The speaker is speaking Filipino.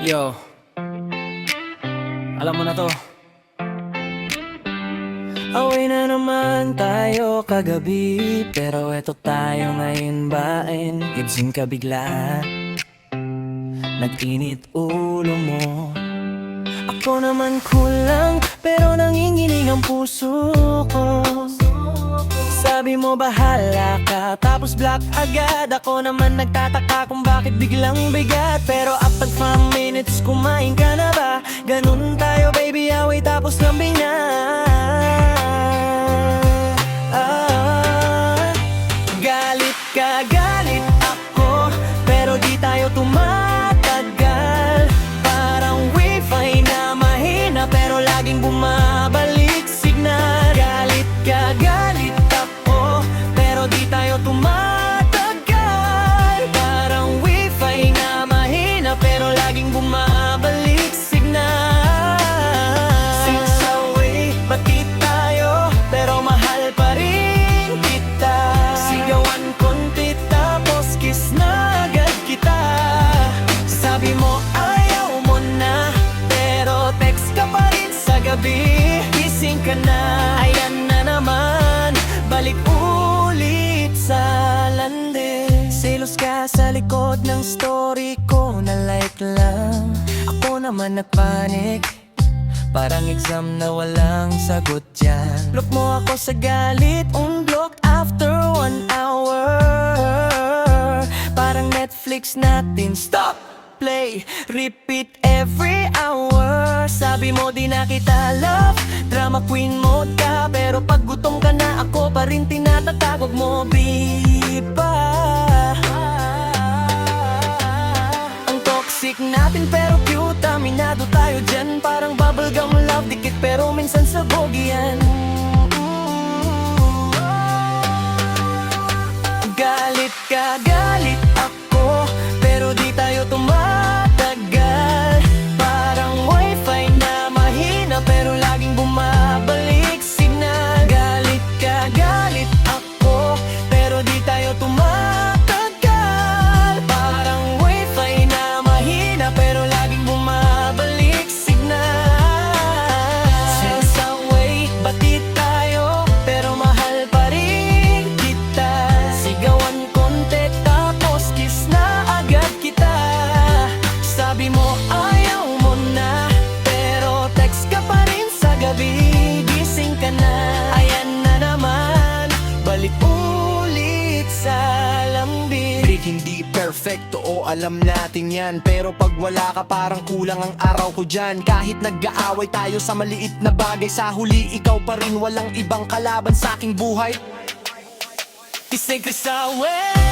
Yo, alam mo na to. Away na naman tayo kagabi, pero eto tayo ngayon baen. Gibsing ka bigla, nag-init ulo mo. Ako naman kulang, pero nanginginig ang puso ko. Sabi mo bahala ka, tapos block agad. Ako naman nagtataka kung bakit biglang bigat. Pero after 5 minutes, kumain ka na ba? Ganun tayo baby, away tapos lambing na. Galit ako, pero di tayo tumatagal. Parang wifi na mahina, pero laging bumabalik signal. Galit ako, pero di tayo tumatagal. Parang wifi na mahina, pero laging bumabalik signal. Since away, bakit tayo, pero mahal pa rin kita. Sigawan konti tapos kiss na agad kita. Sabi mo ayaw mo na, pero text ka pa rin sa gabi. Gising ka na, ayan na naman, balik ulit sa landi. Selos ka sa likod ng story ko, na like lang. Ako naman nagpanik, parang exam na walang sagot dyan. Block mo ako sa galit, unblock after 1 hour. Parang Netflix natin, stop, play, repeat every hour. Sabi mo di na kita love, drama queen mode ka. Pero pag gutom ka na, ako pa rin tinatatawag mo bipa. Ang toxic natin pero cute, aminado tayo dyan. Parang bubblegum love, dikit pero minsan sabog yan. Galit ako, pero di tayo tumatagal. Parang wifi na mahina, pero laging bumabalik signal. Galit ako, pero di tayo tumatagal. Parang wifi na mahina, pero laging bumabalik signal. Since away, bakit tayo, pero mahal pa rin kita. Sigawan konti tapos kiss na agad kita. Sabi mo ayaw mo na, pero text ka pa rin sa gabi. Gising ka na, ayan na naman, balik ulit sa lambing. Break, hindi perfecto, o alam natin yan. Pero pag wala ka parang kulang ang araw ko dyan. Kahit nag-aaway tayo sa maliit na bagay, sa huli ikaw pa rin walang ibang kalaban sa aking buhay. Isig ka sa way,